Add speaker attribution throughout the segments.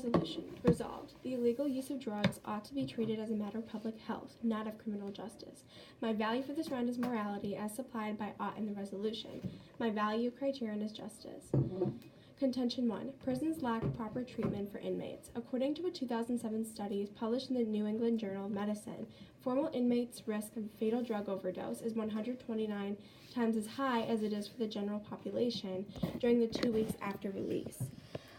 Speaker 1: resolution. Resolved. The illegal use of drugs ought to be treated as a matter of public health, not of criminal justice. My value for this round is morality, as supplied by ought in the resolution. My value criterion is justice. Contention 1. Prisons lack proper treatment for inmates. According to a 2007 study published in the New England Journal of Medicine, former inmates' risk of fatal drug overdose is 129 times as high as it is for the general population during the 2 weeks after release.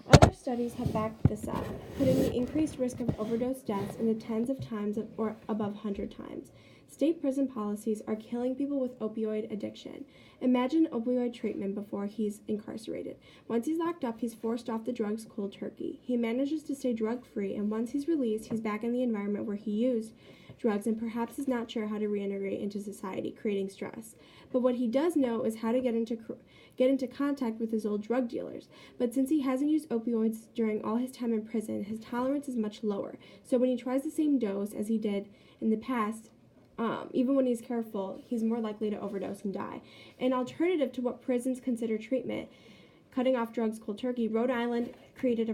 Speaker 1: Other studies have backed this up, putting the increased risk of overdose deaths in the tens of times or above 100 times. State prison policies are killing people with opioid addiction. Imagine opioid treatment before he's incarcerated. Once he's locked up, he's forced off the drugs cold turkey. He manages to stay drug-free, and once he's released, he's back in the environment where he used drugs and perhaps is not sure how to reintegrate into society, creating stress. But what he does know is how to get into contact with his old drug dealers. But since he hasn't used opioids during all his time in prison, his tolerance is much lower. So when he tries the same dose as he did in the past, even when he's careful, he's more likely to overdose and die. An alternative to what prisons consider treatment, cutting off drugs cold turkey, Rhode Island created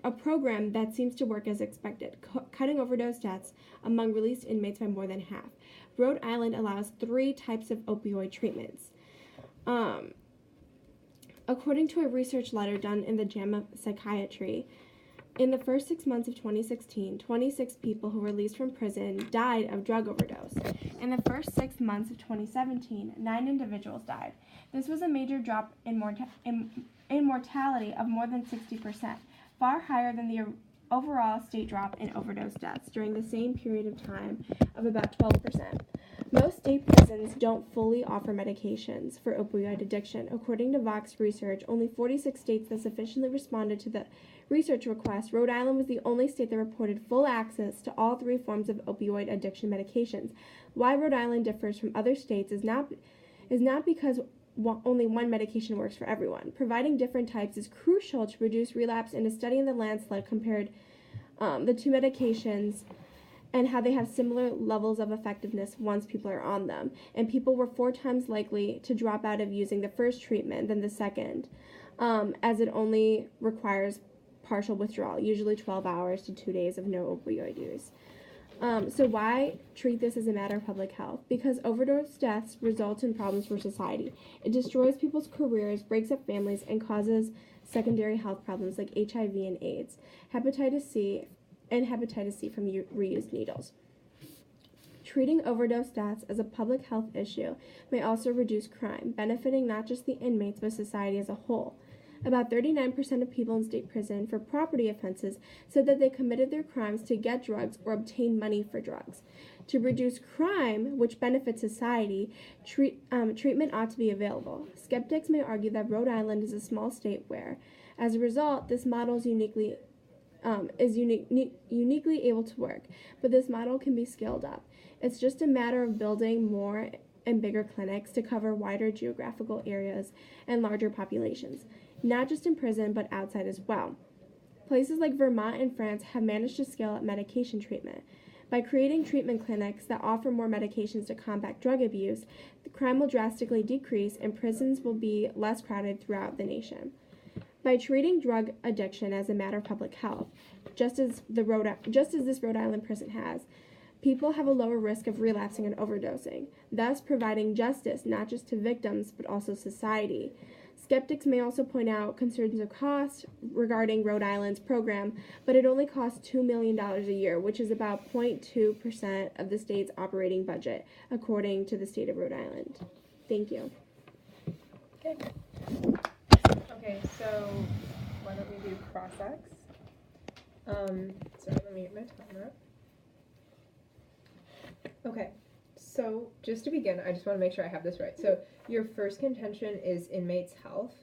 Speaker 1: a program that seems to work as expected, cutting overdose deaths among released inmates by more than half. Rhode Island allows 3 types of opioid treatments. According to a research letter done in the JAMA Psychiatry, in the first 6 months of 2016, 26 people who were released from prison died of drug overdose. In the first 6 months of 2017, 9 individuals died. This was a major drop in mortality of more than 60%, far higher than the overall state drop in overdose deaths during the same period of time of about 12%. Most state prisons don't fully offer medications for opioid addiction. According to Vox Research, only 46 states that sufficiently responded to the research request. Rhode Island was the only state that reported full access to all 3 forms of opioid addiction medications. Why Rhode Island differs from other states is not because only one medication works for everyone. Providing different types is crucial to reduce relapse, and a study in the Lancet compared the 2 medications and how they have similar levels of effectiveness once people are on them. And people were 4 times likely to drop out of using the first treatment than the second, as it only requires partial withdrawal, usually 12 hours to 2 days of no opioid use. So why treat this as a matter of public health? Because overdose deaths result in problems for society. It destroys people's careers, breaks up families, and causes secondary health problems like HIV and AIDS, hepatitis C from reused needles. Treating overdose deaths as a public health issue may also reduce crime, benefiting not just the inmates but society as a whole. About 39% of people in state prison for property offenses said that they committed their crimes to get drugs or obtain money for drugs. To reduce crime, which benefits society, treatment ought to be available. Skeptics may argue that Rhode Island is a small state where, as a result, this model is uniquely able to work, but this model can be scaled up. It's just a matter of building more and bigger clinics to cover wider geographical areas and larger populations, not just in prison but outside as well. Places like Vermont and France have managed to scale up medication treatment. By creating treatment clinics that offer more medications to combat drug abuse, the crime will drastically decrease and prisons will be less crowded throughout the nation. By treating drug addiction as a matter of public health, just as this Rhode Island prison has, people have a lower risk of relapsing and overdosing, thus providing justice not just to victims but also society. Skeptics may also point out concerns of cost regarding Rhode Island's program, but it only costs $2 million a year, which is about 0.2% of the state's operating budget, according to the state of Rhode Island. Thank you.
Speaker 2: Okay, so why don't we do cross-X? Sorry, let me get my timer up. Okay, so just to begin, I just want to make sure I have this right. So your first contention is inmates' health.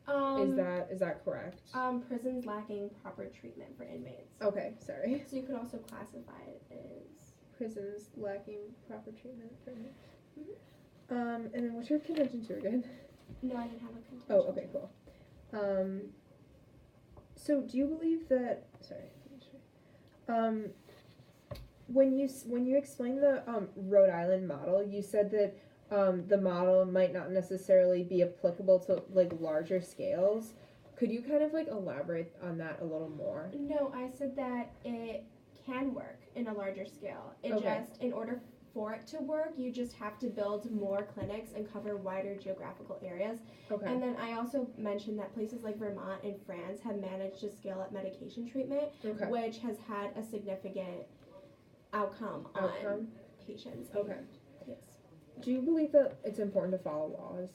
Speaker 2: Is that correct?
Speaker 1: Prisons lacking proper treatment for inmates.
Speaker 2: Okay, sorry.
Speaker 1: So you could also classify it as
Speaker 2: Prisons lacking proper treatment for inmates. Mm-hmm. And then what's your contention 2 again?
Speaker 1: No, I didn't have a contention.
Speaker 2: Oh, okay, cool. So do you believe that? Sorry. When you explained the Rhode Island model, you said that the model might not necessarily be applicable to like larger scales. Could you kind of like elaborate on that a little more?
Speaker 1: No, I said that it can work in a larger scale. It
Speaker 2: Okay.
Speaker 1: just, in order for it to work, you just have to build more clinics and cover wider geographical areas.
Speaker 2: Okay.
Speaker 1: And then I also mentioned that places like Vermont and France have managed to scale up medication treatment,
Speaker 2: Okay.
Speaker 1: which has had a significant outcome on patients.
Speaker 2: Okay.
Speaker 1: Yes.
Speaker 2: Do you believe that it's important to follow laws?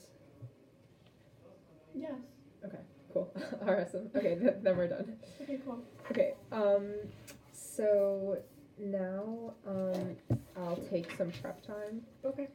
Speaker 1: Yes.
Speaker 2: Okay, cool. Awesome. Okay, then we're done.
Speaker 1: Okay, cool.
Speaker 2: Okay, so now, I'll take some prep time.
Speaker 1: Okay.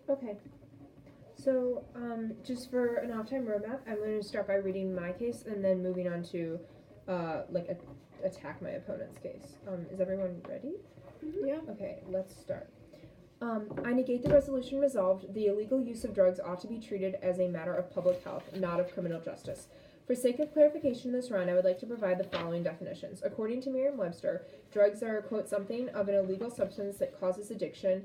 Speaker 2: Okay. So, just for an off-time roadmap, I'm going to start by reading my case and then moving on to, attack my opponent's case. Is everyone ready?
Speaker 1: Mm-hmm. Yeah.
Speaker 2: Okay, let's start. I negate the resolution resolved. The illegal use of drugs ought to be treated as a matter of public health, not of criminal justice. For sake of clarification in this round, I would like to provide the following definitions. According to Merriam-Webster, drugs are, quote, something of an illegal substance that causes addiction,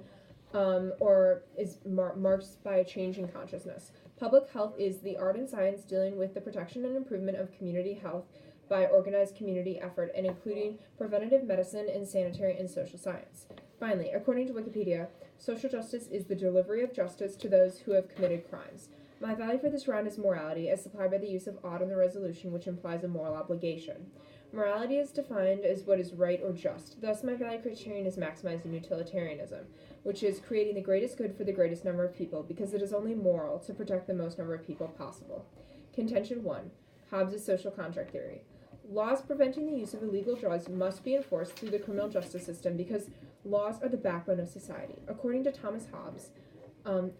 Speaker 2: or is marked by a change in consciousness. Public health is the art and science dealing with the protection and improvement of community health by organized community effort and including preventative medicine and sanitary and social science. Finally, according to Wikipedia, social justice is the delivery of justice to those who have committed crimes. My value for this round is morality, as supplied by the use of ought in the resolution, which implies a moral obligation. Morality is defined as what is right or just. Thus, my value criterion is maximizing utilitarianism, which is creating the greatest good for the greatest number of people, because it is only moral to protect the most number of people possible. Contention 1. Hobbes' social contract theory. Laws preventing the use of illegal drugs must be enforced through the criminal justice system because laws are the backbone of society. According to Thomas Hobbes,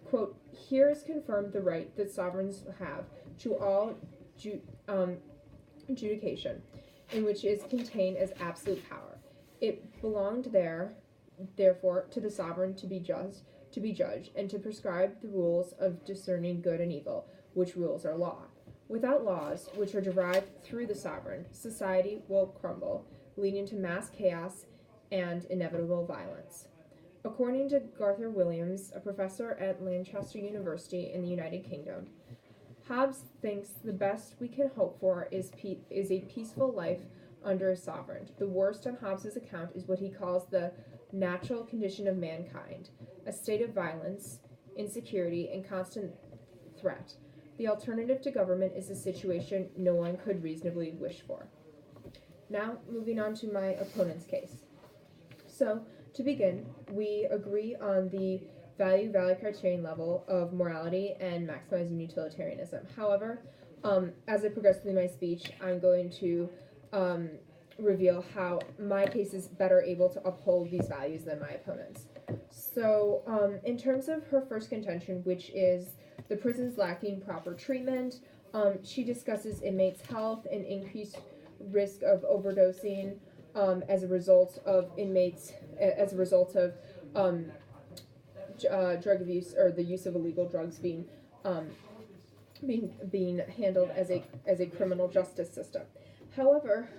Speaker 2: quote, here is confirmed the right that sovereigns have to all adjudication, in which is contained as absolute power. It belonged therefore, to the sovereign to be judged, and to prescribe the rules of discerning good and evil, which rules are law. Without laws, which are derived through the sovereign, society will crumble, leading to mass chaos and inevitable violence. According to Garthur Williams, a professor at Lancaster University in the United Kingdom, Hobbes thinks the best we can hope for is a peaceful life under a sovereign. The worst on Hobbes' account is what he calls the natural condition of mankind, a state of violence, insecurity, and constant threat. The alternative to government is a situation no one could reasonably wish for. Now, moving on to my opponent's case. So, to begin, we agree on the value criterion level of morality and maximizing utilitarianism. However, as I progress through my speech, I'm going to reveal how my case is better able to uphold these values than my opponent's. So, in terms of her first contention, which is the prisons lacking proper treatment, she discusses inmates' health and increased risk of overdosing as a result of drug abuse or the use of illegal drugs being handled as a criminal justice system. However,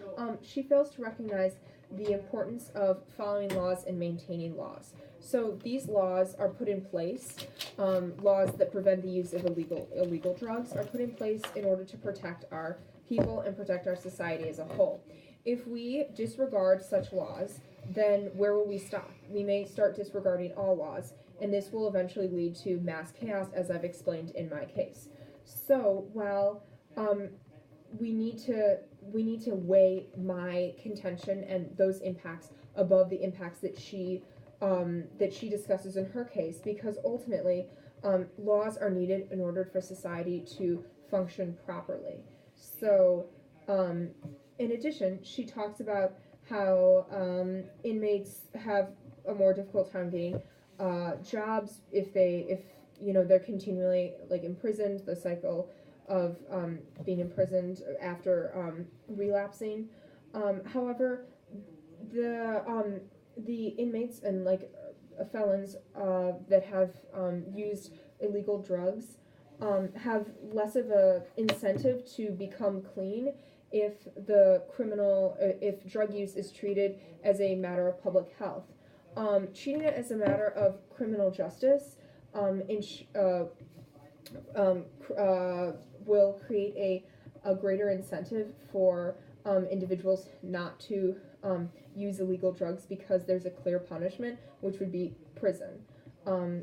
Speaker 2: she fails to recognize the importance of following laws and maintaining laws. So these laws are put in place, laws that prevent the use of illegal drugs are put in place in order to protect our people and protect our society as a whole. If we disregard such laws, then where will we stop? We may start disregarding all laws, and this will eventually lead to mass chaos, as I've explained in my case. So while we need to weigh my contention and those impacts above the impacts that she discusses in her case, because ultimately laws are needed in order for society to function properly. So in addition, she talks about how inmates have a more difficult time getting jobs if they're continually like imprisoned, the cycle of being imprisoned after relapsing. However, the inmates and like felons that have used illegal drugs have less of a incentive to become clean if if drug use is treated as a matter of public health. Treating it as a matter of criminal justice will create a greater incentive for individuals not to use illegal drugs because there's a clear punishment, which would be prison.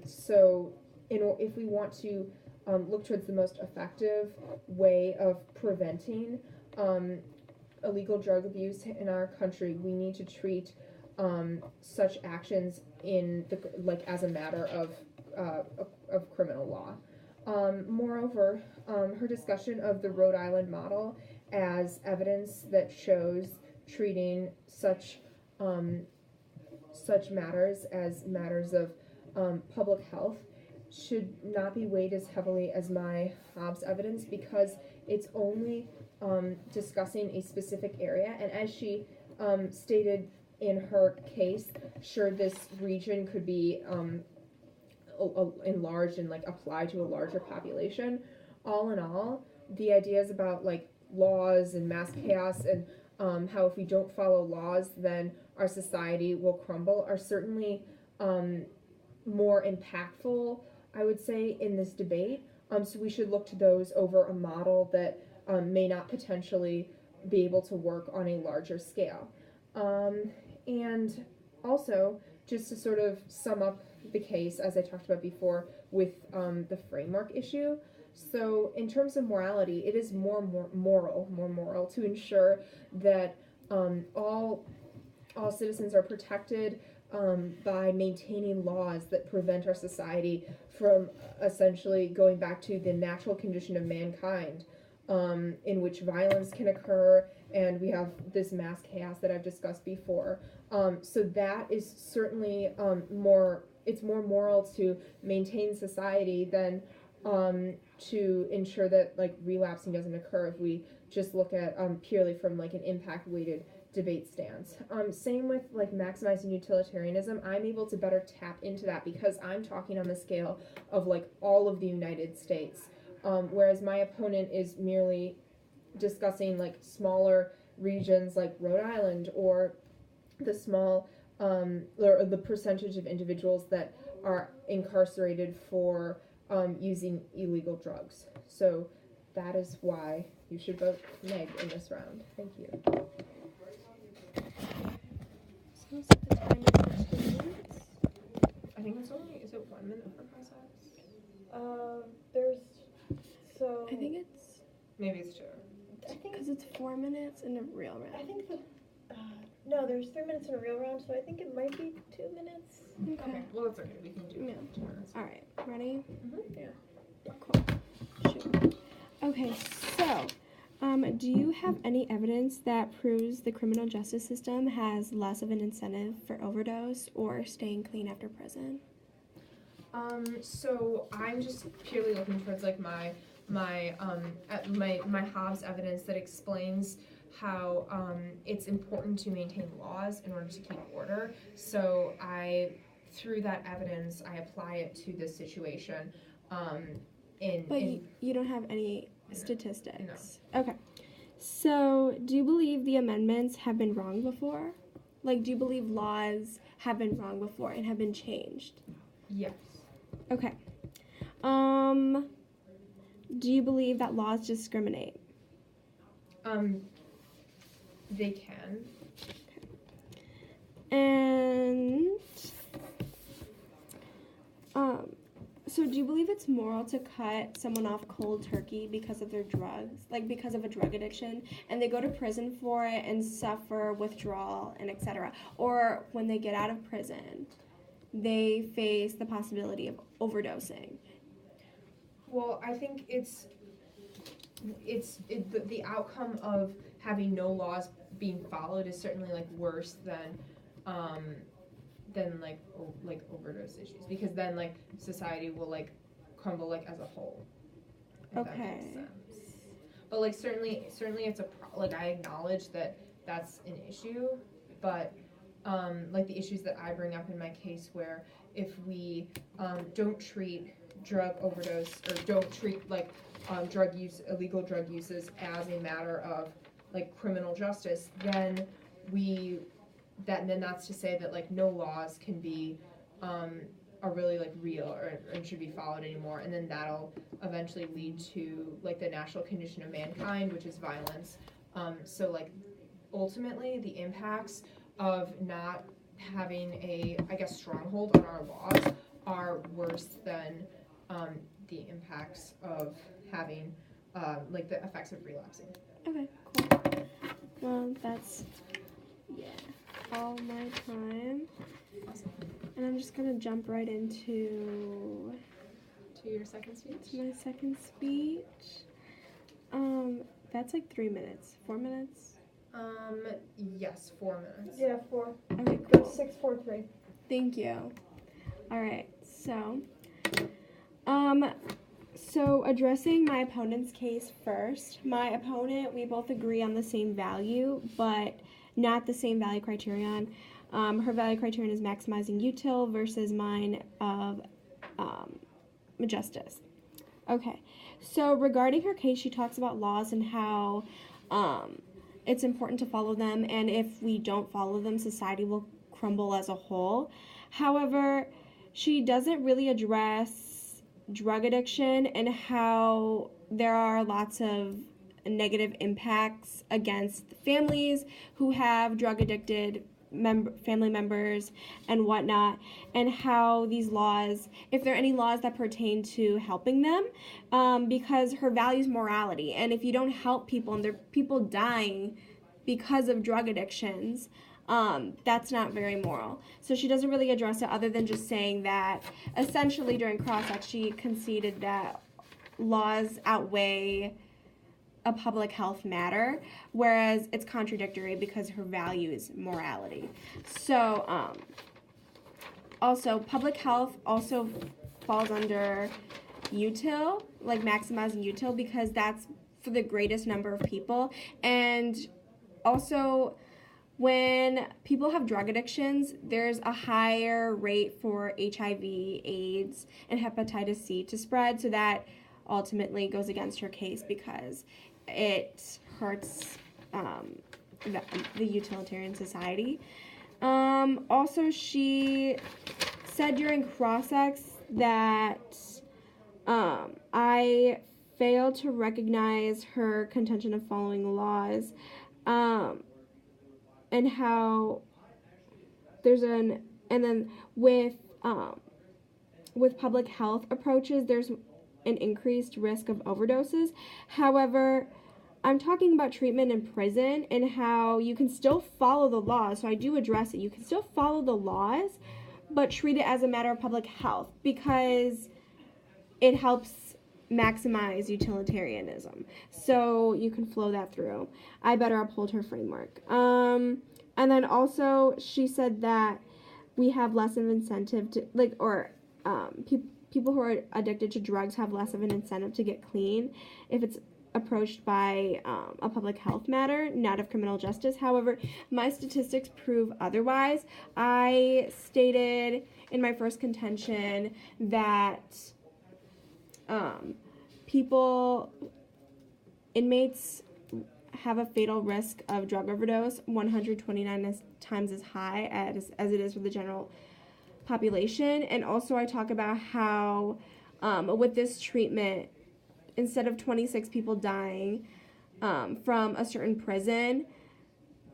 Speaker 2: So, if we want to look towards the most effective way of preventing illegal drug abuse in our country, we need to treat such actions as a matter of criminal law. Moreover, her discussion of the Rhode Island model as evidence that shows treating such matters as matters of public health should not be weighed as heavily as my Hobbes evidence, because it's only discussing a specific area, and as she stated in her case, sure, this region could be enlarged and like apply to a larger population. All in all, the ideas about like laws and mass chaos and how if we don't follow laws then our society will crumble are certainly more impactful, I would say, in this debate. So we should look to those over a model that may not potentially be able to work on a larger scale. And also, just to sort of sum up the case, as I talked about before, with the framework issue. So, in terms of morality, it is more moral to ensure that all citizens are protected by maintaining laws that prevent our society from essentially going back to the natural condition of mankind, in which violence can occur, and we have this mass chaos that I've discussed before. So that is certainly it's more moral to maintain society than to ensure that like relapsing doesn't occur if we just look at purely from like an impact weighted debate stance. Same with like maximizing utilitarianism. I'm able to better tap into that because I'm talking on the scale of like all of the United States, whereas my opponent is merely discussing like smaller regions like Rhode Island or the small or the percentage of individuals that are incarcerated for using illegal drugs. So that is why you should vote Meg in this round. Thank you.
Speaker 1: So set the timer for 2 minutes.
Speaker 2: I think it's only, is it 1 minute per process?
Speaker 1: I think it's
Speaker 2: Maybe it's 2.
Speaker 3: I think
Speaker 1: because it's 4 minutes in a real round.
Speaker 3: I think no, there's 3 minutes in a real round, so I think it might be 2 minutes.
Speaker 2: Okay, well that's okay. We can do
Speaker 1: Yeah.
Speaker 2: 2 minutes.
Speaker 1: All right, ready?
Speaker 3: Yeah.
Speaker 1: Cool. Shoot. Okay, so, do you have any evidence that proves the criminal justice system has less of an incentive for overdose or staying clean after prison?
Speaker 2: So I'm just purely looking towards like my Hobbes evidence that explains how it's important to maintain laws in order to keep order. So through that evidence, I apply it to this situation.
Speaker 1: You don't have any statistics. No. Okay. So, do you believe the amendments have been wrong before? Like, do you believe laws have been wrong before and have been changed?
Speaker 2: Yes.
Speaker 1: Okay. Do you believe that laws discriminate?
Speaker 2: They can.
Speaker 1: And So do you believe it's moral to cut someone off cold turkey because of their drugs, like because of a drug addiction, and they go to prison for it and suffer withdrawal and etc. Or when they get out of prison, they face the possibility of overdosing?
Speaker 2: Well, I think the outcome of having no laws being followed is certainly like worse than like overdose issues, because then like society will like crumble like as a whole. If that
Speaker 1: Okay.
Speaker 2: makes sense. But like certainly it's like I acknowledge that that's an issue, but like the issues that I bring up in my case, where if we don't treat drug overdose, or don't treat like illegal drug uses as a matter of like criminal justice, then that's to say that like no laws can be are really like real or should be followed anymore, and then that'll eventually lead to like the natural condition of mankind, which is violence. So like ultimately the impacts of not having a, I guess, stronghold on our laws are worse than the impacts of having like the effects of relapsing.
Speaker 1: Okay, cool. Well, that's, all my time.
Speaker 2: Awesome.
Speaker 1: And I'm just going to jump right into
Speaker 2: To your second speech?
Speaker 1: my second speech. That's like 3 minutes. 4 minutes?
Speaker 2: Yes, 4 minutes.
Speaker 3: Yeah, 4.
Speaker 1: Okay,
Speaker 3: Go
Speaker 1: cool.
Speaker 3: 6, 4, 3.
Speaker 1: Thank you. All right, so addressing my opponent's case first. My opponent, we both agree on the same value, but not the same value criterion. Her value criterion is maximizing util versus mine of justice. Okay, so regarding her case, she talks about laws and how it's important to follow them, and if we don't follow them, society will crumble as a whole. However, she doesn't really address drug addiction and how there are lots of negative impacts against families who have drug addicted family members and whatnot, and how these laws, if there are any laws that pertain to helping them, because her values morality, and if you don't help people and there are people dying because of drug addictions, that's not very moral. So she doesn't really address it, other than just saying that essentially during cross-ex she conceded that laws outweigh a public health matter, whereas it's contradictory because her value is morality. So also public health also falls under util, like maximizing util, because that's for the greatest number of people. And also, when people have drug addictions, there's a higher rate for HIV, AIDS, and hepatitis C to spread, so that ultimately goes against her case because it hurts the utilitarian society. Also, she said during cross-ex that I failed to recognize her contention of following laws, and how there's and then with public health approaches, there's an increased risk of overdoses. However, I'm talking about treatment in prison and how you can still follow the laws. So I do address it. You can still follow the laws, but treat it as a matter of public health because it helps maximize utilitarianism. So you can flow that through. I better uphold her framework. And then also she said that we have less of an incentive to, people who are addicted to drugs have less of an incentive to get clean if it's approached by a public health matter, not of criminal justice. However, my statistics prove otherwise. I stated in my first contention that inmates have a fatal risk of drug overdose 129 times as high as it is for the general population. And also I talk about how with this treatment, instead of 26 people dying from a certain prison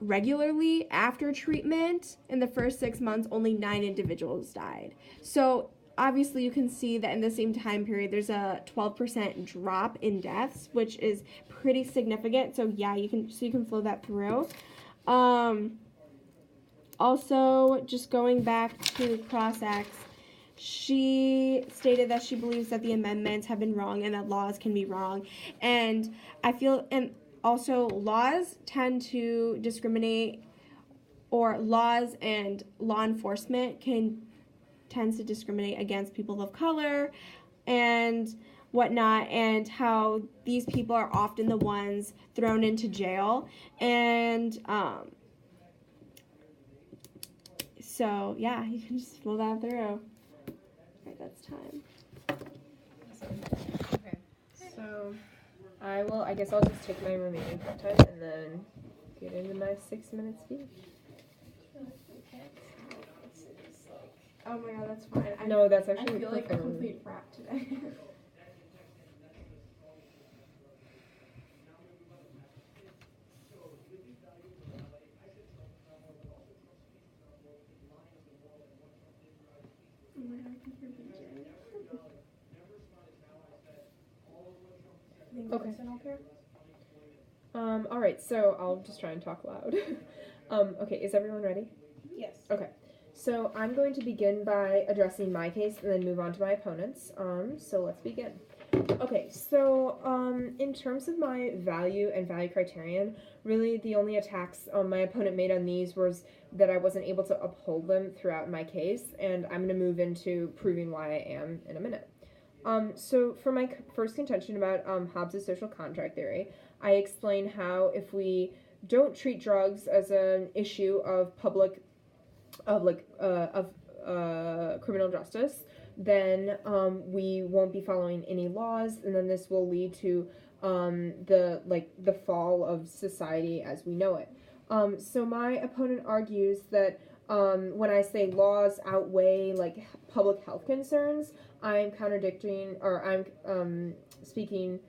Speaker 1: regularly after treatment, in the first 6 months only 9 individuals died. So obviously you can see that in the same time period there's a 12% drop in deaths, which is pretty significant. So yeah, you can flow that through. Also, just going back to Cross-X, she stated that she believes that the amendments have been wrong and that laws can be wrong. And and also laws tend to discriminate, or laws and law enforcement tends to discriminate against people of color and whatnot, and how these people are often the ones thrown into jail. And so yeah, you can just flow that through. Right, that's time.
Speaker 2: Okay. So I guess I'll just take my remaining prep time and then get into my 6-minute speech.
Speaker 1: Oh my god, that's fine.
Speaker 2: No, that's
Speaker 1: I
Speaker 2: actually
Speaker 1: feel like a
Speaker 2: perfect.
Speaker 1: complete frat today. Oh my god, I can hear BJ.
Speaker 2: Okay. All right, so I'll just try and talk loud. Okay, is everyone ready?
Speaker 3: Yes.
Speaker 2: Okay. So I'm going to begin by addressing my case and then move on to my opponent's. So let's begin. Okay, so in terms of my value and value criterion, really the only attacks my opponent made on these was that I wasn't able to uphold them throughout my case, and I'm going to move into proving why I am in a minute. So for my first contention about Hobbes' social contract theory, I explain how if we don't treat drugs as an issue of criminal justice, then we won't be following any laws, and then this will lead to the fall of society as we know it. So my opponent argues that when I say laws outweigh like public health concerns, I'm contradicting, or I'm speaking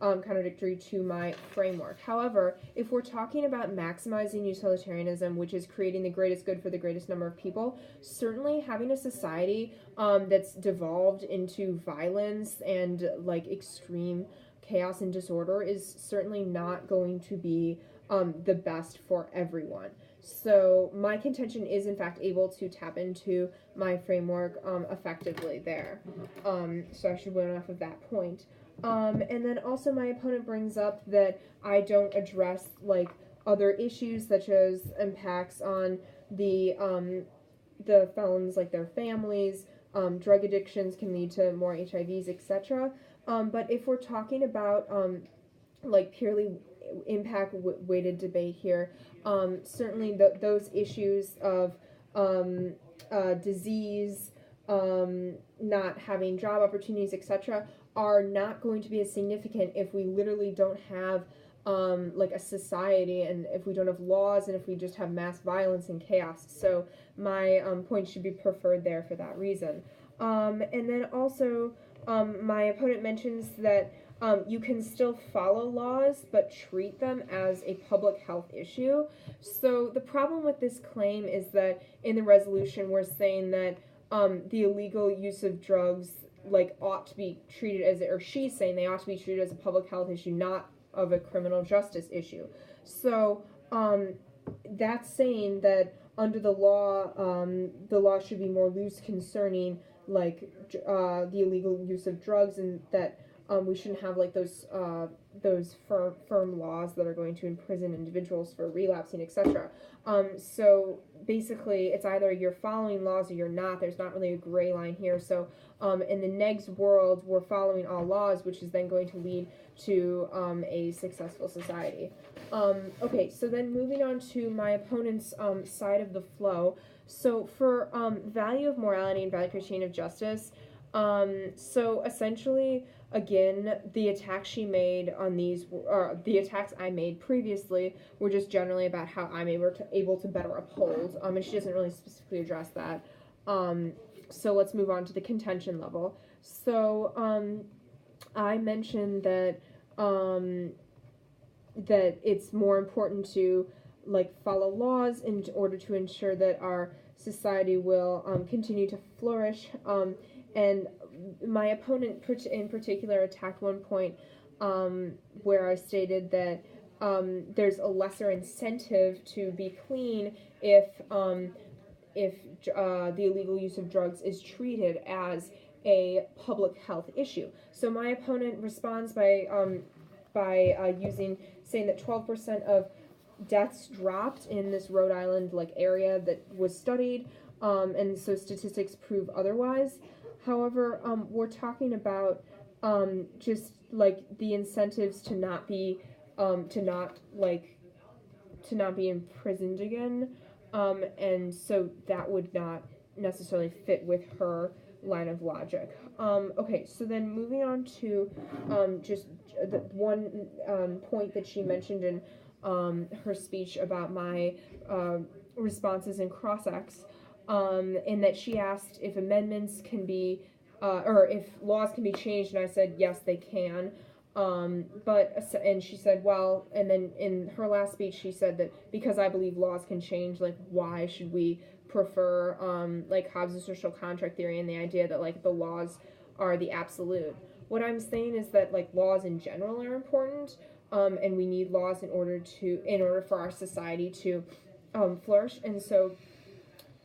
Speaker 2: contradictory to my framework. However, if we're talking about maximizing utilitarianism, which is creating the greatest good for the greatest number of people, certainly having a society that's devolved into violence and like extreme chaos and disorder is certainly not going to be the best for everyone. So my contention is in fact able to tap into my framework effectively there. So I should win off of that point. And then also my opponent brings up that I don't address like other issues such as impacts on the felons, like their families. Drug addictions can lead to more HIVs, etc. But if we're talking about like purely impact weighted debate here, certainly those issues of disease, not having job opportunities, etc., are not going to be as significant if we literally don't have like a society, and if we don't have laws, and if we just have mass violence and chaos. So my point should be preferred there for that reason. And then also my opponent mentions that you can still follow laws but treat them as a public health issue. So the problem with this claim is that in the resolution we're saying that the illegal use of drugs like ought to be treated as, or she's saying they ought to be treated as a public health issue, not of a criminal justice issue. So that's saying that under the law should be more loose concerning like the illegal use of drugs, and that we shouldn't have like those firm laws that are going to imprison individuals for relapsing, etc. So basically, it's either you're following laws or you're not. There's not really a gray line here. So in the next world, we're following all laws, which is then going to lead to a successful society. Okay, so then moving on to my opponent's side of the flow. So for value of morality and value criterion of justice, so essentially, again, the attacks she made on these, or the attacks I made previously, were just generally about how I'm able to better uphold, and she doesn't really specifically address that. So let's move on to the contention level. So I mentioned that that it's more important to like follow laws in order to ensure that our society will continue to flourish. and my opponent in particular attacked one point where I stated that there's a lesser incentive to be clean if the illegal use of drugs is treated as a public health issue. So my opponent responds by saying that 12% of deaths dropped in this Rhode Island area that was studied, and so statistics prove otherwise. However, we're talking about just the incentives to not be imprisoned again, and so that would not necessarily fit with her line of logic. Okay, so then moving on to just the one point that she mentioned in her speech about my responses in cross-ex, in that she asked if amendments can be, or if laws can be changed, and I said yes, they can. And she said, well, and then in her last speech, she said that because I believe laws can change, why should we prefer, Hobbes' social contract theory and the idea that, the laws are the absolute. What I'm saying is that, laws in general are important, and we need laws in order for our society to flourish, and so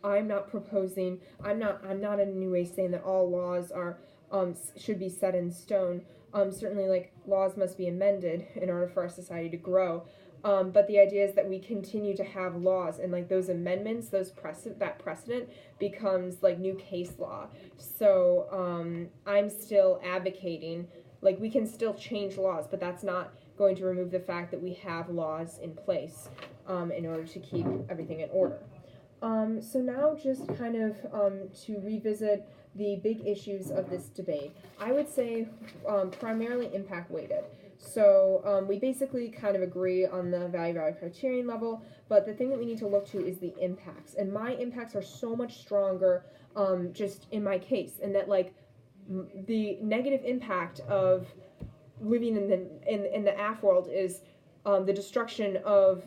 Speaker 2: I'm not in any way saying that all laws are should be set in stone. Certainly, laws must be amended in order for our society to grow. But the idea is that we continue to have laws, and those amendments, that precedent becomes new case law. So I'm still advocating, we can still change laws, but that's not going to remove the fact that we have laws in place in order to keep everything in order. So now just kind of to revisit the big issues of this debate, I would say primarily impact weighted. So we basically kind of agree on the value criterion level, but the thing that we need to look to is the impacts. And my impacts are so much stronger just in my case, and that the negative impact of living in the AF world is the destruction of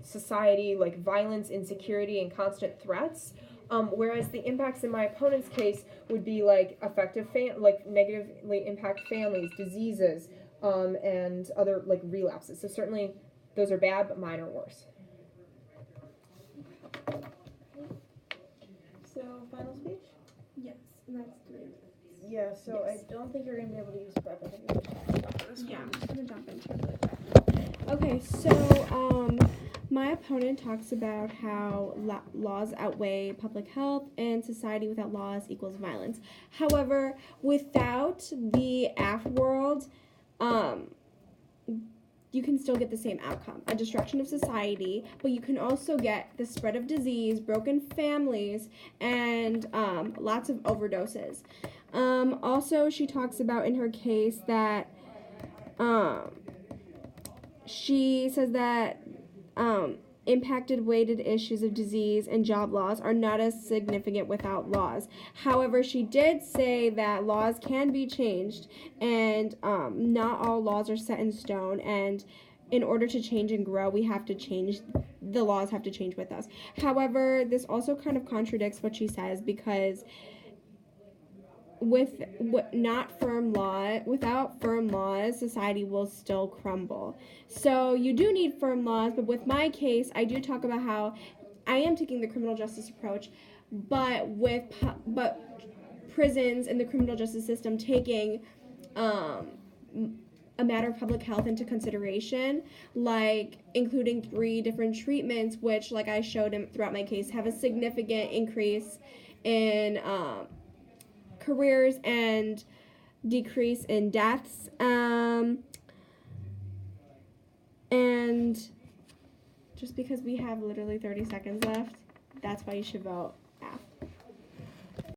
Speaker 2: society, violence, insecurity, and constant threats. Whereas the impacts in my opponent's case would be negatively impact families, diseases, and other relapses. So certainly those are bad, but mine are worse.
Speaker 3: So, final speech?
Speaker 1: Yes, that's 3.
Speaker 3: Yeah, so
Speaker 1: Yes.
Speaker 3: I don't think you're going to be able to use prep. I think you're going to talk about this
Speaker 1: Yeah,
Speaker 3: one.
Speaker 1: I'm just gonna jump into it really quick. Okay, so my opponent talks about how laws outweigh public health and society without laws equals violence. However, without the AF world, you can still get the same outcome, a destruction of society, but you can also get the spread of disease, broken families, and lots of overdoses. Also, she talks about in her case that she says that impacted weighted issues of disease and job loss are not as significant without laws. However, she did say that laws can be changed, and not all laws are set in stone, and in order to change and grow, the laws have to change with us. However, this also kind of contradicts what she says, because without firm laws, society will still crumble. So you do need firm laws, but with my case, I do talk about how I am taking the criminal justice approach, but prisons and the criminal justice system taking a matter of public health into consideration, including 3 different treatments, which, I showed throughout my case, have a significant increase in careers and decrease in deaths. And just because we have literally 30 seconds left, that's why you should vote AF.